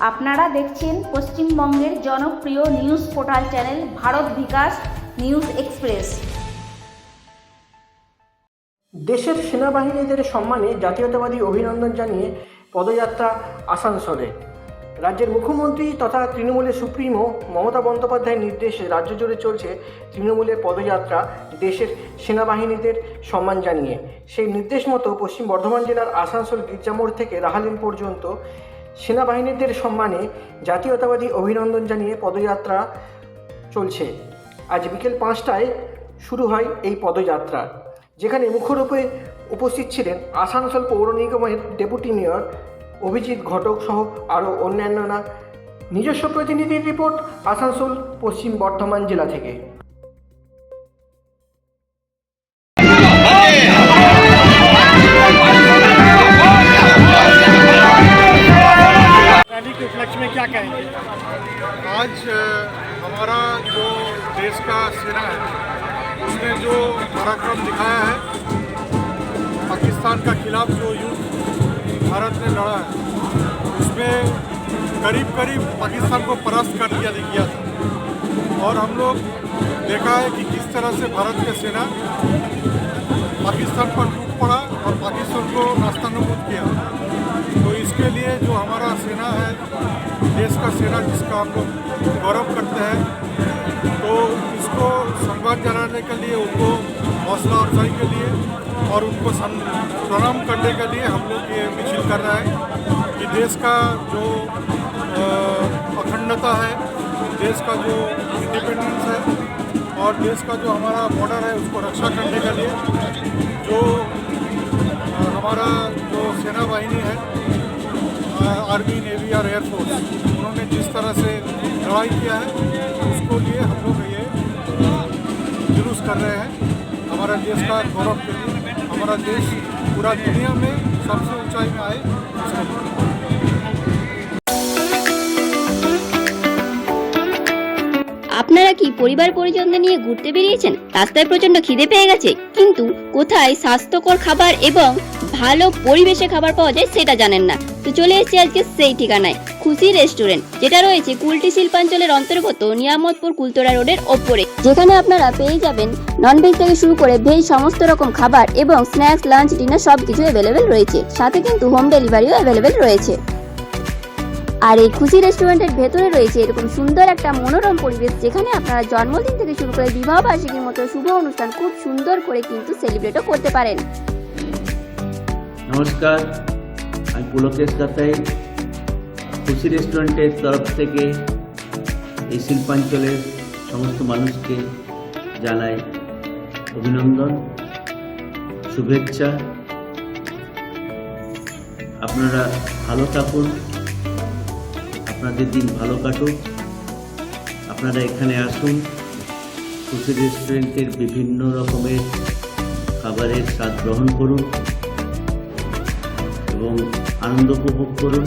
আপনারা দেখছেন পশ্চিমবঙ্গের জনপ্রিয় নিউজ পোর্টাল চ্যানেল ভারত বিকাশ নিউজ এক্সপ্রেস। দেশের সেনাবাহিনীদের সম্মানে জাতীয়তাবাদী অভিনন্দন জানিয়ে পদযাত্রা আসানসোলে। রাজ্যের মুখ্যমন্ত্রী তথা তৃণমূলের সুপ্রিমো মমতা বন্দ্যোপাধ্যায়ের নির্দেশে রাজ্য জুড়ে চলছে তৃণমূলের পদযাত্রা দেশের সেনাবাহিনীদের সম্মান জানিয়ে। সেই নির্দেশ মতো পশ্চিম বর্ধমান জেলার আসানসোল গির্জামোড় থেকে রাহালিন পর্যন্ত সেনাবাহিনীদের সম্মানে জাতীয়তাবাদী অভিনন্দন জানিয়ে পদযাত্রা চলছে। আজ বিকেল 5টায় শুরু হয় এই পদযাত্রা, যেখানে মুখ্যরূপে উপস্থিত ছিলেন আসানসোল পৌর নিগমের ডেপুটি মেয়র অভিজিৎ ঘটক সহ আরও অন্যান্যরা। নিজস্ব প্রতিনিধির রিপোর্ট আসানসোল পশ্চিম বর্ধমান জেলা থেকে। रैली के उपलक्ष्य में क्या कहेंगे? आज हमारा जो देश का सेना है उसने जो पराक्रम दिखाया है, पाकिस्तान का खिलाफ जो युद्ध भारत ने लड़ा है उसमें करीब करीब पाकिस्तान को परास्त कर दिया था। और हम लोग देखा है कि किस तरह से भारत की सेना पाकिस्तान पर टूट पड़ा और पाकिस्तान को नास्तानाबूद किया। तो इसके लिए जो हमारा सेना है, देश का सेना जिसका हम लोग गौरव करते हैं, तो इसको सम्मान जनाने के लिए, उनको हौसला अफजाई के लिए और उनको प्रणाम करने के लिए हम लोग ये मिছিল कर रहे हैं कि देश का जो अखंडता है, देश का जो इंडिपेंडेंस है और देश का जो हमारा बॉर्डर है उसको रक्षा करने के लिए जो हमारा जो सेना बाहिनी है, आर्मी, नेवी और एयरफोर्स, उन्होंने जिस तरह से लड़ाई किया है उसको लिए हम लोग ये जुलूस कर रहे हैं हमारा देश का गौरव के लिए। हमारा देश पूरा दुनिया में सबसे ऊंचाई में आए उसके लिए। আপনারা কি পরিবার পরিজনদের নিয়ে ঘুরতে বেরিয়েছেন? রাস্তায় প্রচন্ড খিদে পেয়ে গেছে, কিন্তু কোথায় স্বাস্থ্যকর খাবার এবং ভালো পরিবেশে খাবার পাওয়া যায় সেটা জানেন না। তো চলে এসেছি আজকে সেই ঠিকানায়, খুশি রেস্টুরেন্ট, যেটা রয়েছে কুলটি শিল্পাঞ্চলের অন্তর্গত নিয়ামতপুর কুলতরা রোডের ওপরে, যেখানে আপনারা পেয়ে যাবেন ননভেজ থেকে শুরু করে ভেজ সমস্ত রকম খাবার এবং স্ন্যাক্স, লাঞ্চ, ডিনার সবকিছু অ্যাভেলেবেল রয়েছে। সাথে কিন্তু হোম ডেলিভারিও অ্যাভেলেবেল রয়েছে। আর এই খুশি রেস্টুরেন্টের ভেতরে রয়েছে এরকম সুন্দর একটা মনোরম পরিবেশ, যেখানে আপনারা জন্মদিন থেকে শুরু করে বিবাহ বার্ষিকীর মতো শুভ অনুষ্ঠান খুব সুন্দর করে কিন্তু সেলিব্রেটও করতে পারেন। নমস্কার, আমি পুলকেশ দাতাই। খুশি রেস্টুরেন্টের তরফ থেকে এই শিল্পাঞ্চলের সমস্ত মানুষকে জানাই অভিনন্দন, শুভেচ্ছা। আপনারা ভালো থাকুন, আপনাদের দিন ভালো কাটুক। আপনারা এখানে আসুন, খুশি রেস্টুরেন্টের বিভিন্ন রকমের খাবারের স্বাদ গ্রহণ করুন এবং আনন্দ উপভোগ করুন।